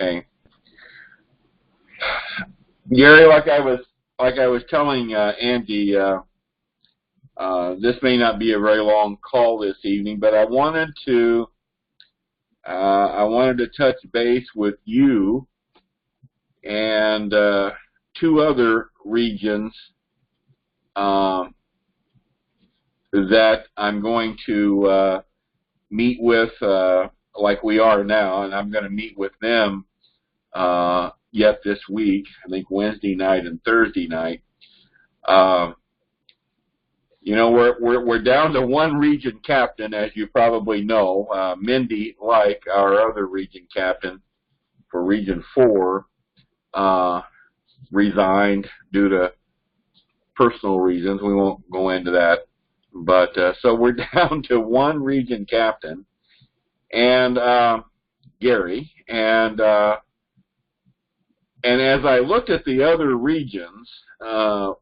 Okay, Gary, like I was telling Andy, this may not be a very long call this evening, but I wanted to touch base with you and two other regions that I'm going to meet with, like we are now, and I'm going to meet with them yet this week. I think Wednesday night and Thursday night. You know, we're down to one region captain, as you probably know. Mindy, like our other region captain for Region 4, resigned due to personal reasons. We won't go into that. But so we're down to one region captain, and Gary, and as I looked at the other regions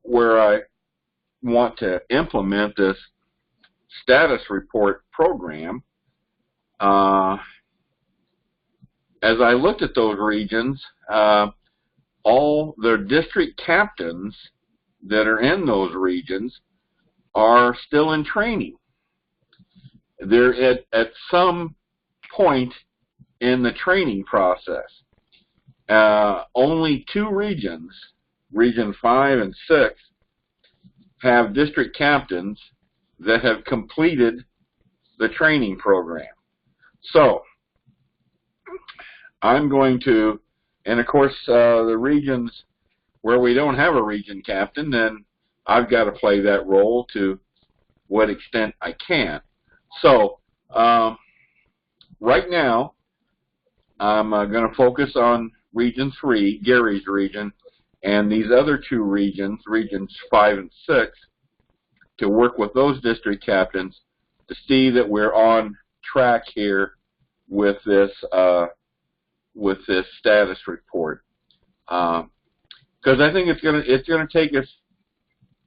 where I want to implement this status report program, as I looked at those regions, all the district captains that are in those regions are still in training. They're at some point in the training process. Only two regions, Region 5 and 6, have district captains that have completed the training program. So I'm going to, and of course the regions where we don't have a region captain, then I've got to play that role to what extent I can. So right now I'm going to focus on Region 3, Gary's region, and these other two regions, Regions 5 and 6, to work with those district captains to see that we're on track here with this status report. Because I think it's gonna take us,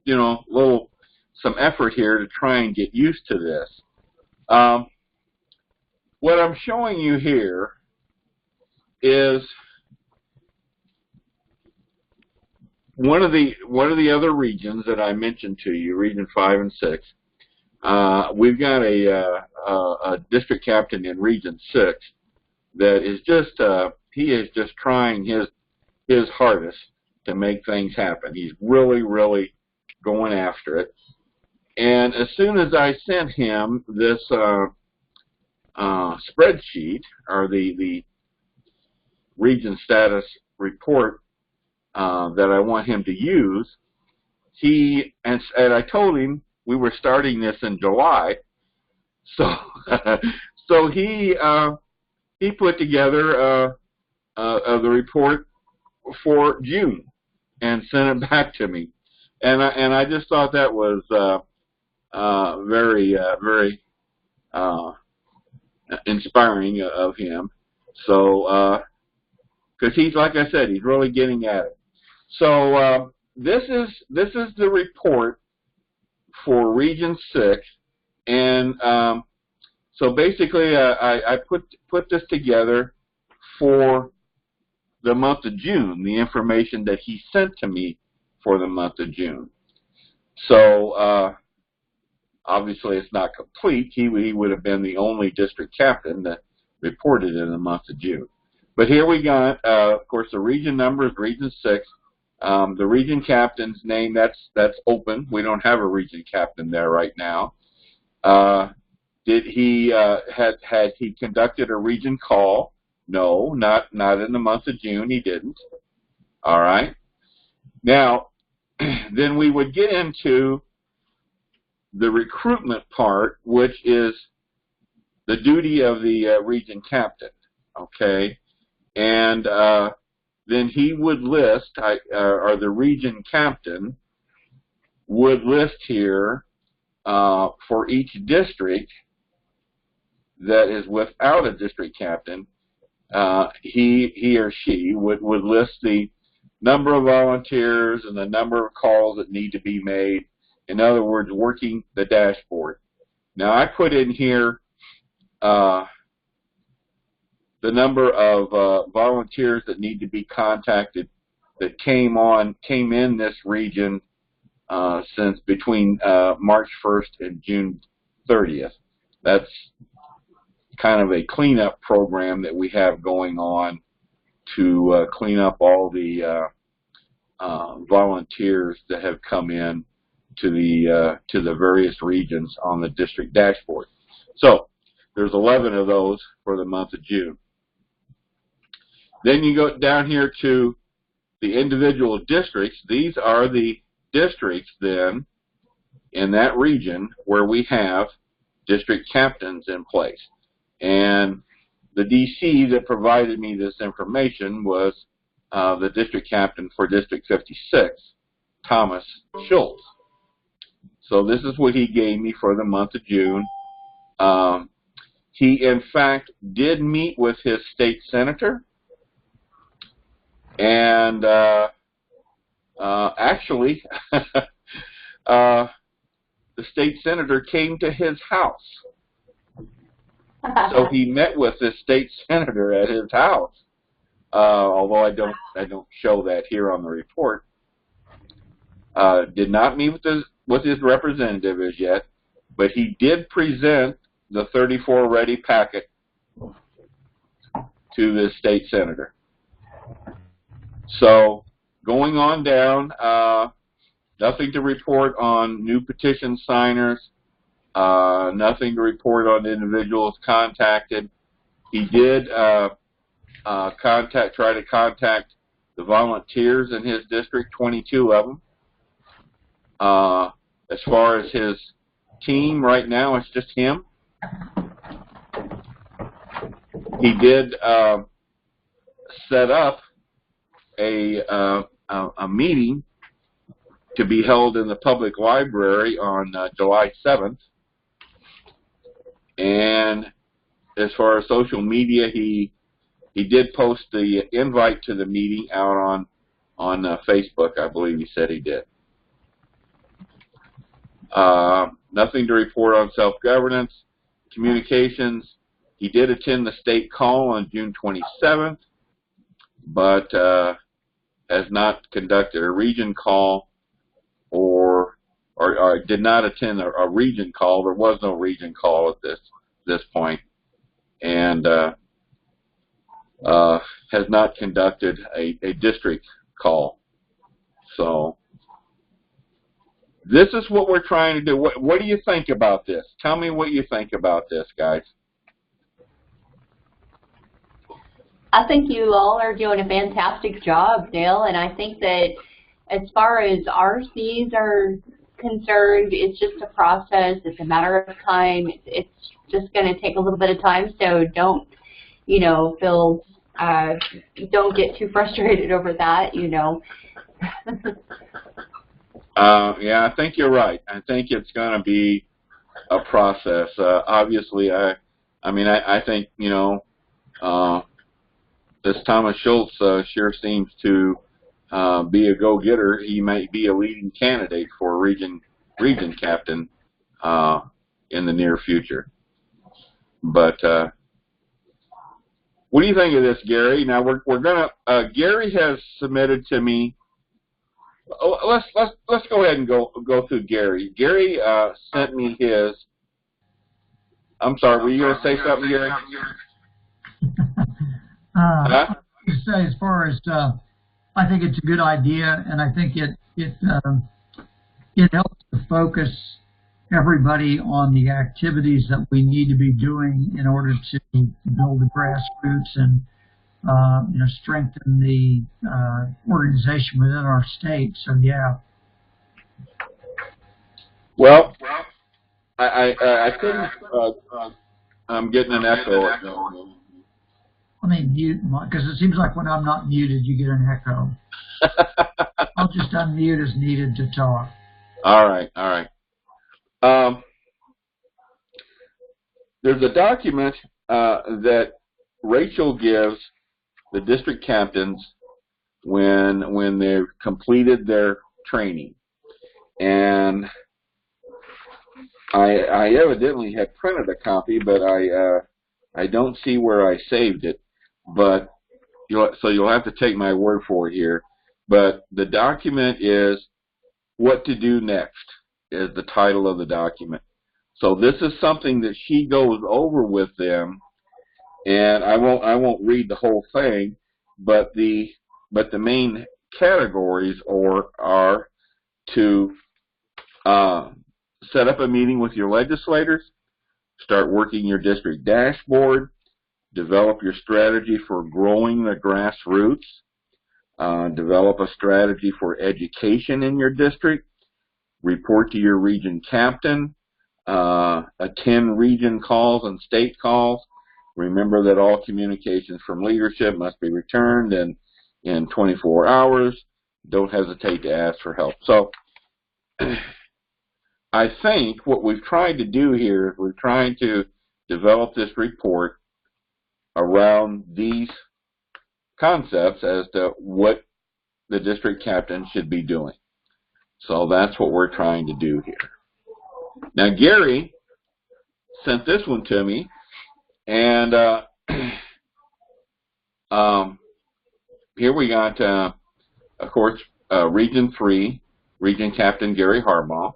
you know, some effort here to try and get used to this. What I'm showing you here is one of the other regions that I mentioned to you, Region 5 and 6. We've got a district captain in Region 6 that is just he is just trying his hardest to make things happen. He's really going after it. And as soon as I sent him this spreadsheet, or the region status report that I want him to use, and I told him we were starting this in July, so so he put together the report for June and sent it back to me, and I just thought that was very inspiring of him. So because he's, like I said, he's really getting at it. So this is the report for Region 6, and so basically I put this together for the month of June, the information that he sent to me for the month of June. So obviously it's not complete. He would have been the only district captain that reported in the month of June. But here we got, of course, the region number is Region 6. The region captain's name, that's open. We don't have a region captain there right now. Did he had he conducted a region call? No, not in the month of June. He didn't. All right. Now, then we would get into the recruitment part, which is the duty of the region captain. Okay. And then he would list, or the region captain would list here for each district that is without a district captain, he or she would list the number of volunteers and the number of calls that need to be made. In other words, working the dashboard. Now I put in here the the number of volunteers that need to be contacted that came in this region since between March 1st and June 30th. That's kind of a cleanup program that we have going on to clean up all the volunteers that have come in to the various regions on the district dashboard. So there's 11 of those for the month of June. Then you go down here to the individual districts. These are the districts then in that region where we have district captains in place. And the DC that provided me this information was the district captain for District 56, Thomas Schultz. So this is what he gave me for the month of June. He, in fact, did meet with his state senator, and actually, the state senator came to his house. So he met with the state senator at his house, although I don't show that here on the report. Did not meet with his representative as yet, but he did present the 34 ready packet to the state senator. So going on down, nothing to report on new petition signers, nothing to report on individuals contacted. He did try to contact the volunteers in his district, 22 of them. As far as his team right now, it's just him. He did set up a meeting to be held in the public library on July 7th. And as far as social media, he did post the invite to the meeting out on Facebook, I believe he said he did. Nothing to report on self-governance, communications. He did attend the state call on June 27th, but has not conducted a region call or did not attend a region call. There was no region call at this point, and has not conducted a district call. So this is what we're trying to do. What do you think about this? Tell me what you think about this, guys. I think you all are doing a fantastic job, Dale, and I think that as far as RCs are concerned, it's just a process. It's a matter of time. It's just going to take a little bit of time, so don't, feel, don't get too frustrated over that, Yeah, I think you're right. I think it's going to be a process. Obviously, I think, this Thomas Schultz sure seems to be a go-getter. He might be a leading candidate for region captain in the near future. But what do you think of this, Gary? Now we're gonna. Gary has submitted to me. Oh, let's go ahead and go through Gary. Gary sent me his. I'm sorry. Were you going to say something, Gary? Huh? Say as far as I think it's a good idea, and I think it helps to focus everybody on the activities that we need to be doing in order to build the grassroots and strengthen the organization within our state. So yeah. Well, I couldn't. I'm getting an echo. I mean, mute, because it seems like when I'm not muted, you get an echo. I'll just unmute as needed to talk. All right, all right. There's a document that Rachel gives the district captains when they've completed their training, and I evidently had printed a copy, but I don't see where I saved it. but you'll have to take my word for it here. But the document is "What to Do Next" is the title of the document. So this is something that she goes over with them, and I won't read the whole thing, but the main categories are to set up a meeting with your legislators, start working your district dashboard, develop your strategy for growing the grassroots, develop a strategy for education in your district, report to your region captain, attend region calls and state calls. Remember that all communications from leadership must be returned in 24 hours. Don't hesitate to ask for help. So I think what we've tried to do here is we're trying to develop this report around these concepts as to what the district captain should be doing. So that's what we're trying to do here. Now Gary sent this one to me, and here we got, of course, Region 3, Region Captain Gary Harbaugh.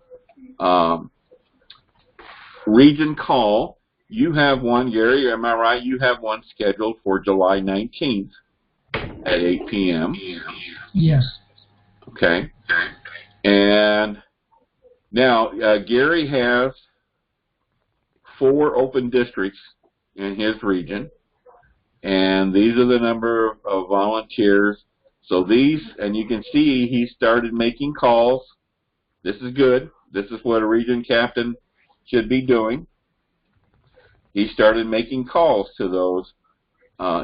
Region call, you have one, Gary, am I right? You have one scheduled for July 19th at 8 p.m. Yes. Okay. And now, Gary has 4 open districts in his region, and these are the number of volunteers. So these, and you can see he started making calls. This is good. This is what a region captain should be doing. He started making calls to those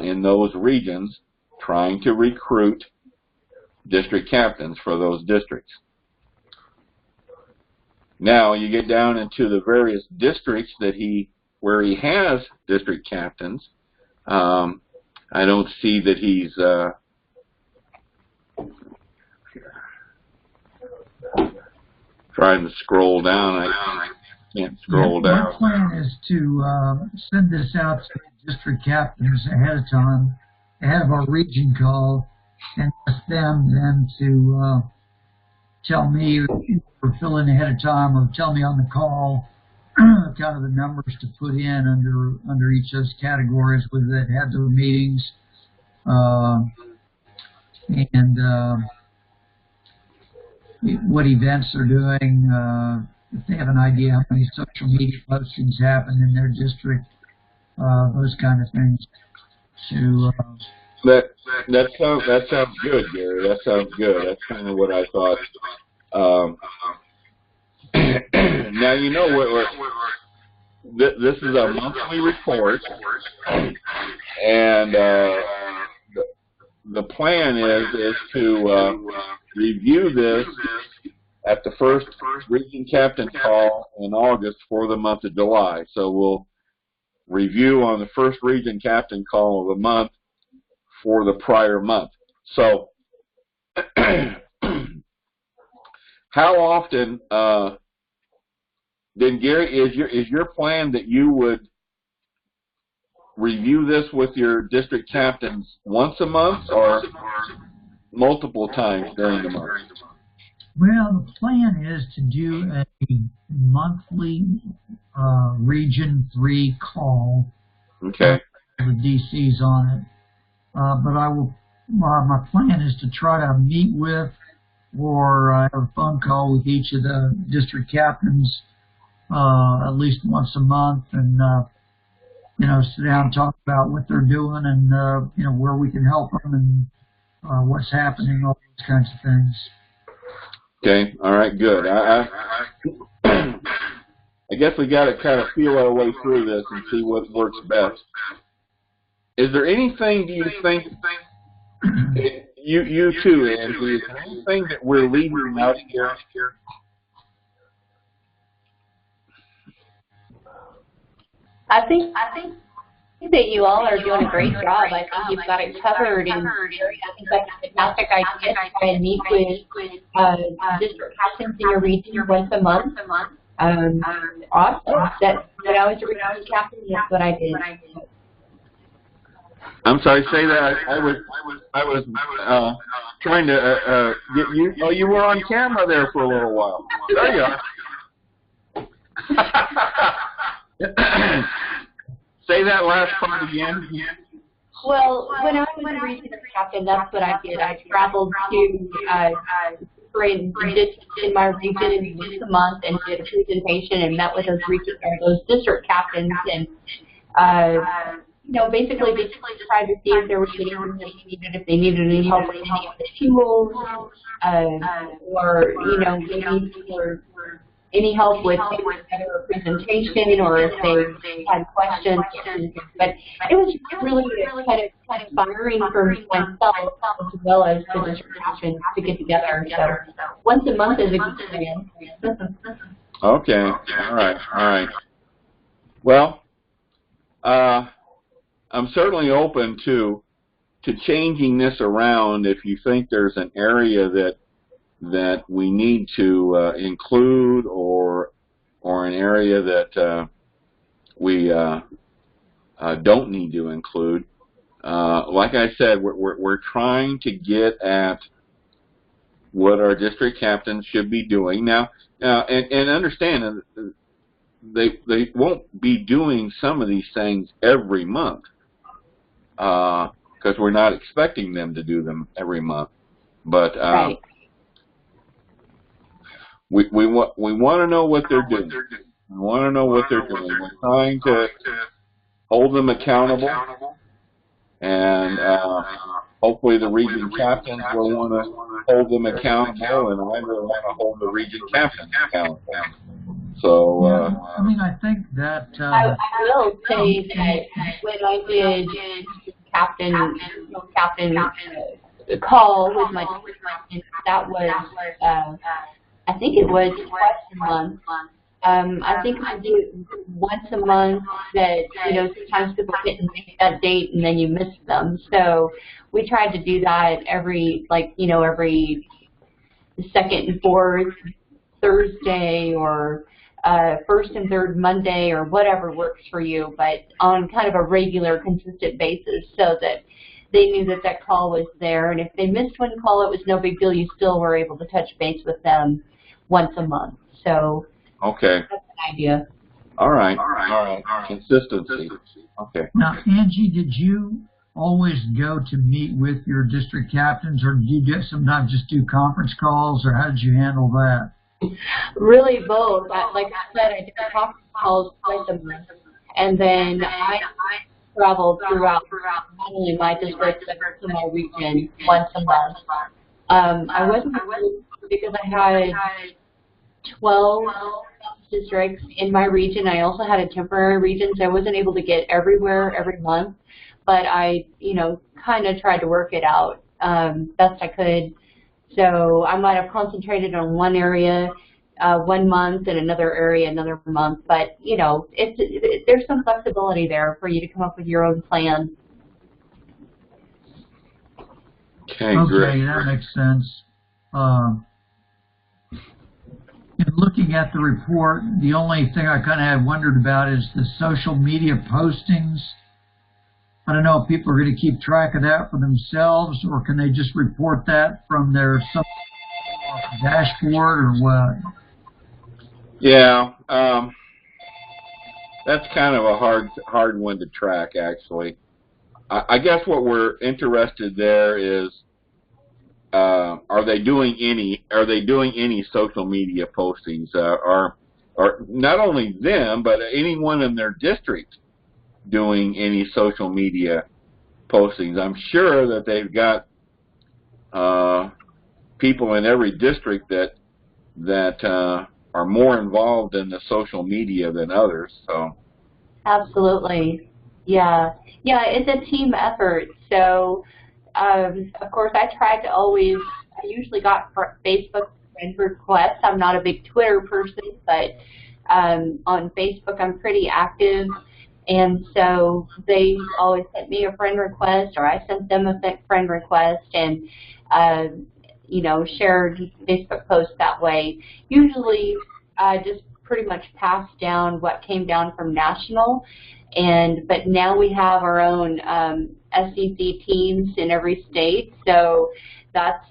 in those regions, trying to recruit district captains for those districts. Now you get down into the various districts that where he has district captains. I don't see that he's trying to scroll down. I can't scroll down. My plan is to send this out to district captains ahead of time, ahead of our region call, and ask them then to tell me, or fill in ahead of time, or tell me on the call kind of the numbers to put in under each of those categories that have their meetings, and what events they're doing, if they have an idea how many social media postings happen in their district, those kind of things. That sounds good, Gary. That sounds good. That's kind of what I thought. Now you know this is a monthly report, and the plan is to review this at the first region captain call in August for the month of July. So we'll review on the first region captain call of the month for the prior month. So how often then, Gary, is your plan that you would review this with your district captains once a month or multiple times during the month? Well, the plan is to do a monthly Region 3 call. Okay. With DCs on it. But I will. My plan is to try to meet with or have a phone call with each of the district captains at least once a month, and sit down and talk about what they're doing, and where we can help them, and what's happening, all those kinds of things. Okay. All right. Good. I guess we got to kind of feel our way through this and see what works best. Is there anything, do you think, you too, Andrew, is there anything that we're leaving out here? I think that you all are doing a great job. I think you've got it covered, and I think that's a fantastic idea to try and meet with district captains in your region once a month. Awesome. When I was a region captain, that's what I did. I'm sorry. Say that. I was trying to get you. Oh, you were on camera there for a little while. There you are. Say that last part again. Well, when I was a regional captain, that's what I did. I traveled to districts in my region once a month and did a presentation and met with those district captains and basically tried to see if there was anything they needed, if they needed any help with any of the tools, or maybe for any help with better presentation, or if they had questions. But it was really kind of inspiring for myself as well as the district captain to get together. So once a month is a good plan. Okay. All right. Well, I'm certainly open to changing this around if you think there's an area that we need to include, or an area that we don't need to include. Like I said, we're trying to get at what our district captains should be doing now, and understand that they won't be doing some of these things every month, because we're not expecting them to do them every month. But right. We want to know what they're doing. We want to know what they're doing. We're trying to hold them accountable, and hopefully the region captains will want to hold them accountable, and I will want to hold the region captains accountable. So I mean, I think that I will say that when I did captain call with my that was I think it was twice a month. I think I do it once a month that, sometimes people didn't make that date and then you miss them. So we tried to do that every second and fourth Thursday, or first and third Monday, or whatever works for you, but on kind of a regular, consistent basis, so that they knew that that call was there. And if they missed one call, it was no big deal. You still were able to touch base with them once a month. So okay, that's an idea. All right. Consistency. Okay. Now, Angie, did you always go to meet with your district captains, or did you sometimes just do conference calls, or how did you handle that? Really both. Like I said, I did conference calls twice a month, and then I traveled throughout not only my district but also my region once a month. I wasn't because I had 12 districts in my region. I also had a temporary region, so I wasn't able to get everywhere every month, but I, kind of tried to work it out best I could. So I might have concentrated on one area 1 month and another area another month, but there's some flexibility there for you to come up with your own plan. Okay, great. That makes sense. In looking at the report, the only thing I kind of had wondered about is the social media postings. I don't know if people are going to keep track of that for themselves, or can they just report that from their dashboard, or what? Yeah, that's kind of a hard one to track, actually. I guess what we're interested there is, are they doing any social media postings, or not only them, but anyone in their district doing any social media postings? I'm sure that they've got people in every district that are more involved in the social media than others. So absolutely, yeah, it's a team effort. So of course, I usually got Facebook friend requests. I'm not a big Twitter person, but on Facebook I'm pretty active. And so they always sent me a friend request, or I sent them a friend request, and shared Facebook posts that way. Usually just pretty much passed down what came down from national, but now we have our own SEC teams in every state. So that's,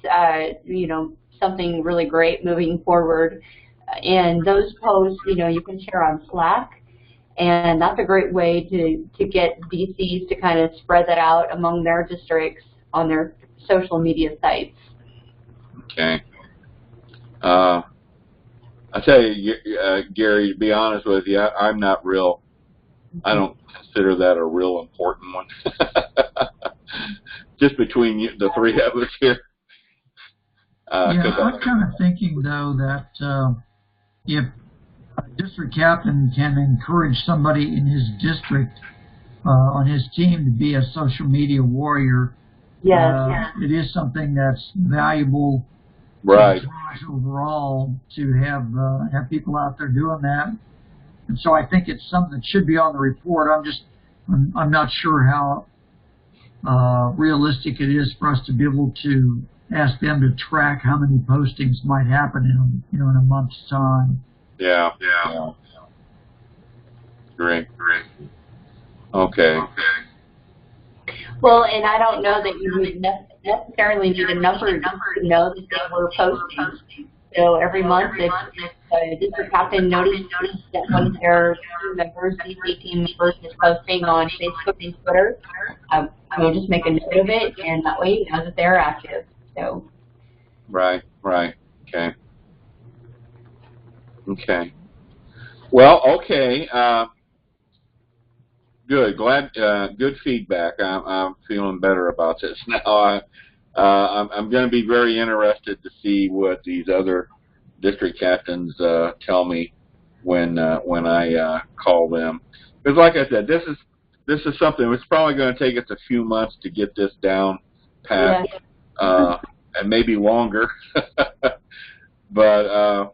you know, something really great moving forward. And those posts, you know, you can share on Slack. And that's a great way to get DCs to kind of spread that out among their districts on their social media sites. Okay. I tell you, Gary, to be honest with you, I'm not real. I don't consider that a real important one. Just between you, the three of us here. Yeah, I'm kind of thinking though that if a district captain can encourage somebody in his district on his team to be a social media warrior, it is something that's valuable. Right. Overall, to have people out there doing that, and so I think it's something that should be on the report. I'm not sure how realistic it is for us to be able to ask them to track how many postings might happen in a month's time. Yeah. Great. Okay. Well, and I don't know that you would necessarily need a number to know that they were posting. So every month, if the district captain notices that one of their team members, DC team members, is posting on Facebook and Twitter, we'll just make a note of it, and that way you know that they're active. So. Right. Okay. Well, okay. Good. Glad. Good feedback. I'm feeling better about this now. I'm going to be very interested to see what these other district captains tell me when I call them. Because, like I said, this is something. It's probably going to take us a few months to get this down pat, and maybe longer. But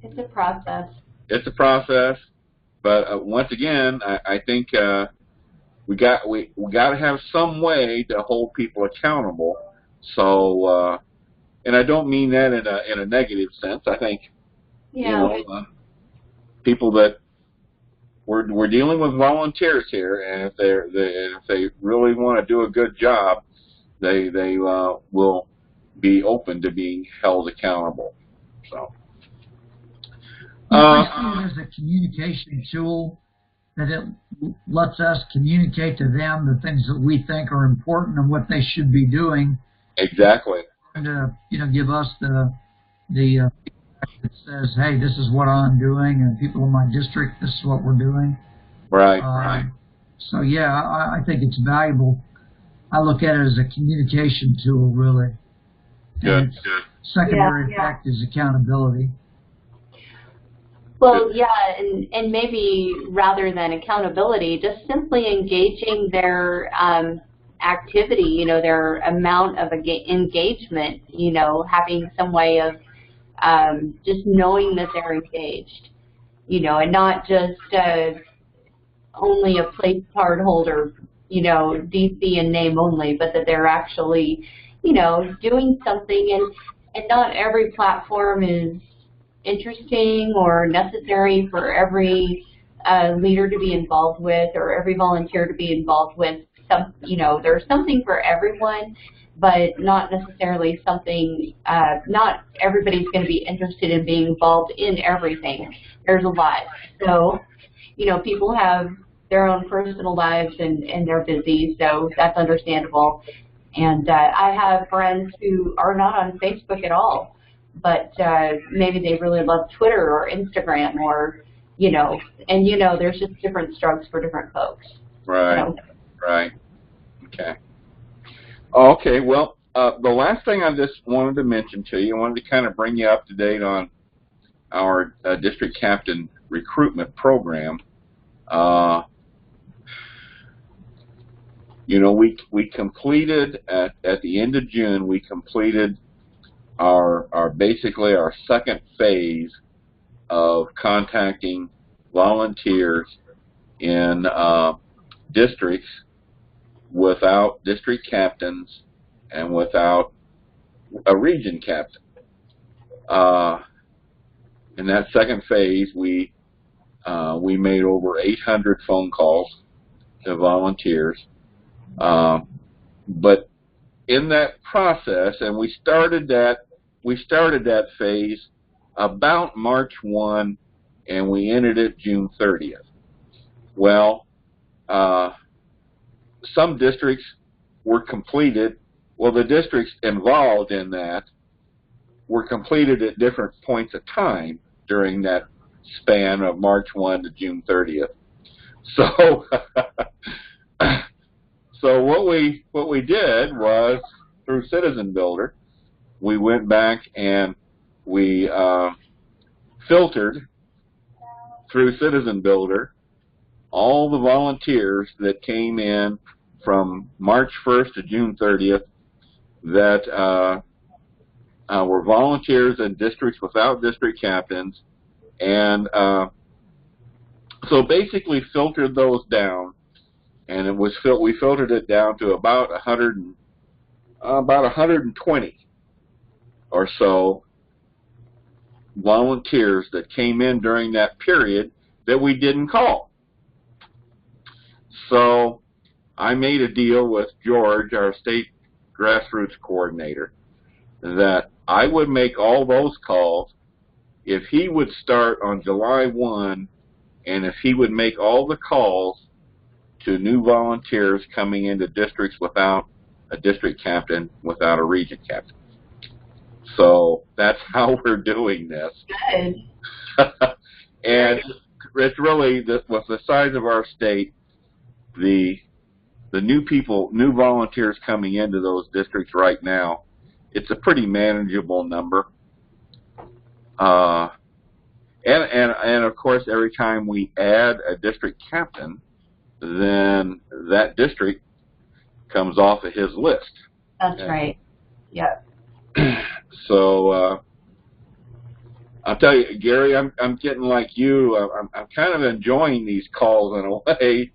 it's a process. It's a process. But once again, I think we got to have some way to hold people accountable. So, and I don't mean that in a negative sense. I think you know, people that we're dealing with volunteers here, and if they really want to do a good job, they will be open to being held accountable. So. I see it as a communication tool that it lets us communicate to them the things that we think are important and what they should be doing. Exactly. And give us the feedback that says, hey, this is what I'm doing, and people in my district, this is what we're doing. Right. So yeah, I think it's valuable. I look at it as a communication tool, really. Good. Secondary effect is accountability. Well, yeah, and maybe rather than accountability, just simply engaging their activity, their amount of engagement, having some way of just knowing that they're engaged, and not just only a place card holder, DC in name only, but that they're actually, doing something. And not every platform is interesting or necessary for every leader to be involved with or every volunteer to be involved with. There's something for everyone, but not necessarily something, not everybody's going to be interested in being involved in everything. There's a lot. So, people have their own personal lives and they're busy, so that's understandable. And I have friends who are not on Facebook at all, but maybe they really love Twitter or Instagram or, there's just different strokes for different folks. Right. Right. Okay, well, the last thing I just wanted to mention to you, I wanted to kind of bring you up to date on our district captain recruitment program. We completed at the end of June, we completed basically our second phase of contacting volunteers in districts without district captains and without a region captain. In that second phase, we made over 800 phone calls to volunteers, But in that process, and we started that phase about March 1, and we ended it June 30th. Well, some districts were completed. Well, the districts involved in that were completed at different points of time during that span of March 1 to June 30th. So, so what we did was, through Citizen Builder, we went back and we filtered through Citizen Builder all the volunteers that came in from March 1st to June 30th that were volunteers in districts without district captains, and so basically filtered those down, and it was we filtered it down to about 120 or so volunteers that came in during that period that we didn't call. So I made a deal with George, our state grassroots coordinator, that I would make all those calls if he would start on July 1, and if he would make all the calls to new volunteers coming into districts without a district captain, without a region captain. So that's how we're doing this. Good. And it's really, with the size of our state, the new volunteers coming into those districts right now, it's a pretty manageable number. And of course, every time we add a district captain, then that district comes off of his list. That's right. Yep. So I'll tell you, Gary, I'm getting like you. I'm kind of enjoying these calls in a way,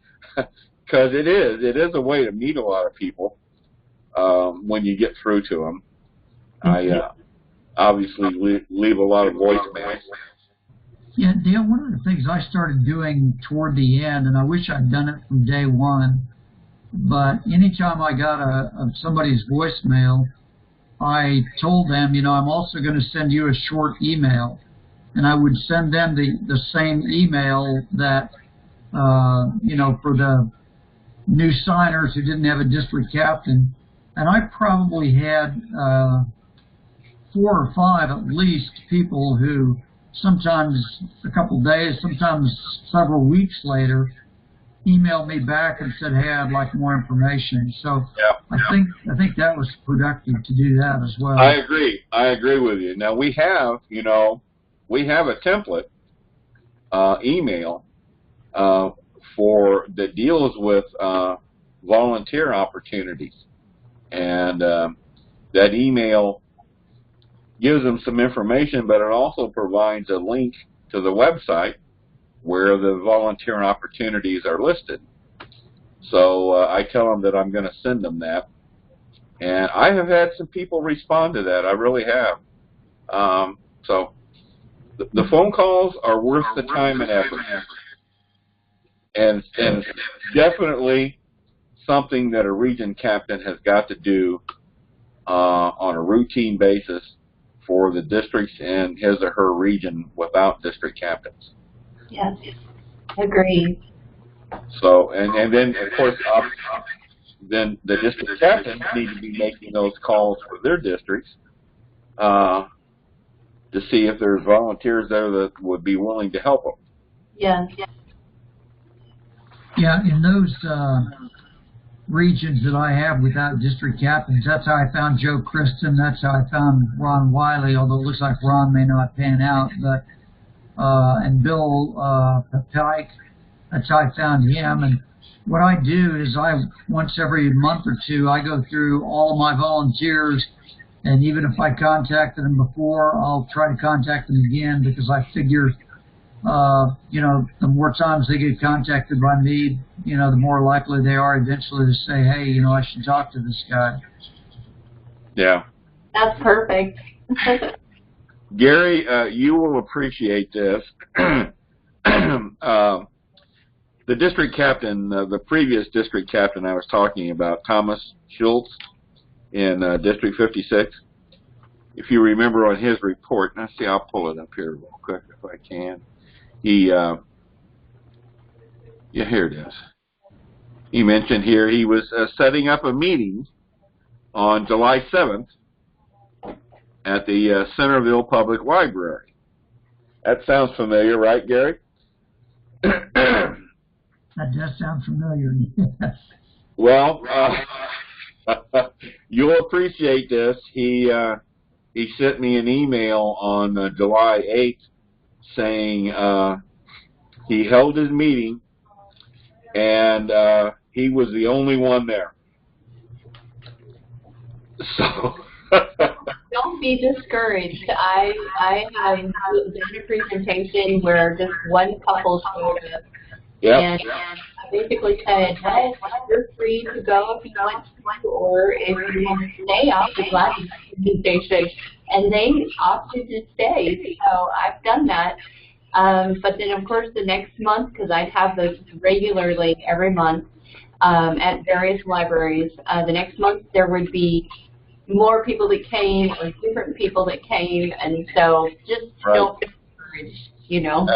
because it is a way to meet a lot of people when you get through to them. I obviously leave a lot of voicemails. Yeah, Dale, one of the things I started doing toward the end, and I wish I'd done it from day one, but anytime I got somebody's voicemail, I told them, I'm also going to send you a short email. And I would send them the same email that, for the new signers who didn't have a district captain. And I probably had 4 or 5 at least people who sometimes a couple days, sometimes several weeks later, emailed me back and said, "Hey, I'd like more information." So yeah. I think that was productive to do that as well. I agree with you. Now we have a template email that deals with volunteer opportunities, and that email gives them some information, but it also provides a link to the website where the volunteer opportunities are listed. So I tell them that I'm going to send them that, and I have had some people respond to that. I really have. So the phone calls are worth the time and effort, and definitely something that a region captain has got to do on a routine basis for the districts in his or her region without district captains. Yes, agreed. So, and then of course, then the district captains need to be making those calls for their districts to see if there's volunteers there that would be willing to help them. Yes. Yeah, in those regions that I have without district captains, that's how I found Joe Kristen. That's how I found Ron Wiley, although it looks like Ron may not pan out. But and Bill Pike, that's how I found him. And what I do is once every month or two, I go through all of my volunteers, and even if I contacted them before, I'll try to contact them again, because I figure, the more times they get contacted by me, the more likely they are eventually to say, "Hey, I should talk to this guy." Yeah. That's perfect. Gary, you will appreciate this. the district captain, the previous district captain I was talking about, Thomas Schultz in District 56, if you remember on his report, let's see, I'll pull it up here real quick if I can. He, yeah, here it is. He mentioned here he was setting up a meeting on July 7th at the Centerville Public Library. That sounds familiar, right, Gary? That does sound familiar, yes. Well, you'll appreciate this. He sent me an email on July 8th saying he held his meeting and he was the only one there. So don't be discouraged. I have done a presentation where just one couple showed up. yep. And I basically said, well, you're free to go if you want to, or if you want to stay, I'll be glad to do the presentation. And they opted to stay, so I've done that. But then, of course, the next month, because I'd have those regularly every month at various libraries, the next month there would be more people that came or different people that came, and so just don't be discouraged, you know.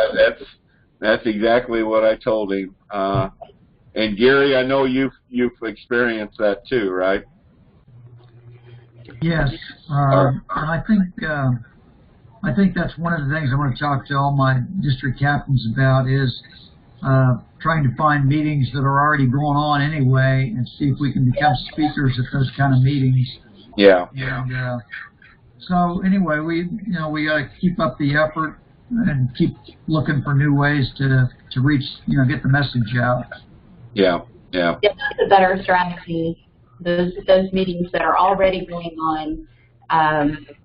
That's exactly what I told him. And Gary, I know you've experienced that too, right? Yes, and I think that's one of the things I want to talk to all my district captains about is trying to find meetings that are already going on anyway, and see if we can become speakers at those kind of meetings. Yeah. And so anyway, we got to keep up the effort and keep looking for new ways to reach, get the message out. Yeah. Yeah. Yeah, that's a better strategy. Those meetings that are already going on,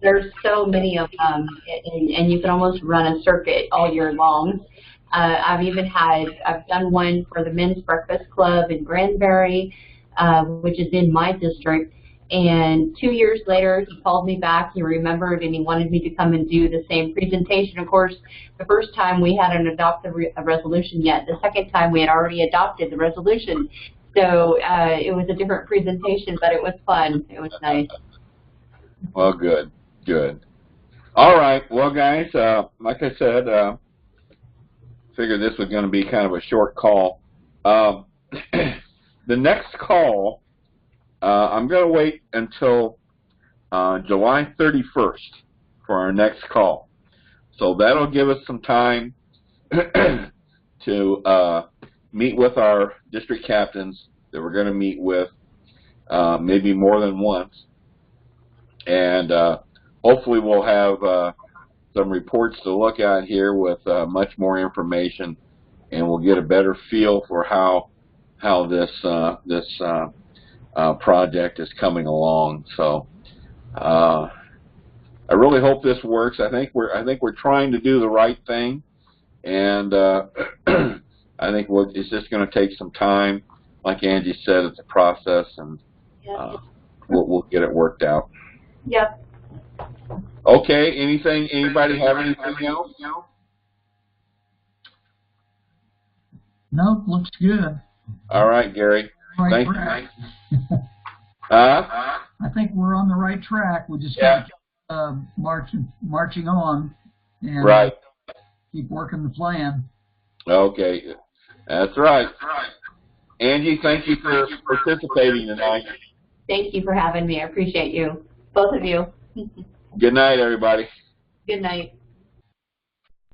there's so many of them, and you can almost run a circuit all year long. I've done one for the Men's Breakfast Club in Granbury, which is in my district. And 2 years later, he called me back. He remembered, and he wanted me to come and do the same presentation. Of course, the first time we hadn't adopted a resolution yet. The second time we had already adopted the resolution. So it was a different presentation, but it was fun. It was nice. Well, good. All right. Well, guys, like I said, figured this was going to be kind of a short call. The next call, I'm going to wait until July 31st for our next call. So that'll give us some time to meet with our district captains that we're going to meet with maybe more than once. And hopefully we'll have some reports to look at here with much more information, and we'll get a better feel for how this project is coming along. So I really hope this works. I think we're trying to do the right thing, and I think it's just going to take some time. Like Angie said, it's a process, and we'll get it worked out. Yep. Okay. Anybody have anything else? No, looks good. All right, Gary. Right Thank track. you. I think we're on the right track. We just got to marching on and keep working the plan. Okay, that's right. Angie, thank you for participating tonight. Thank you for having me. I appreciate you, both of you. Good night, everybody. Good night.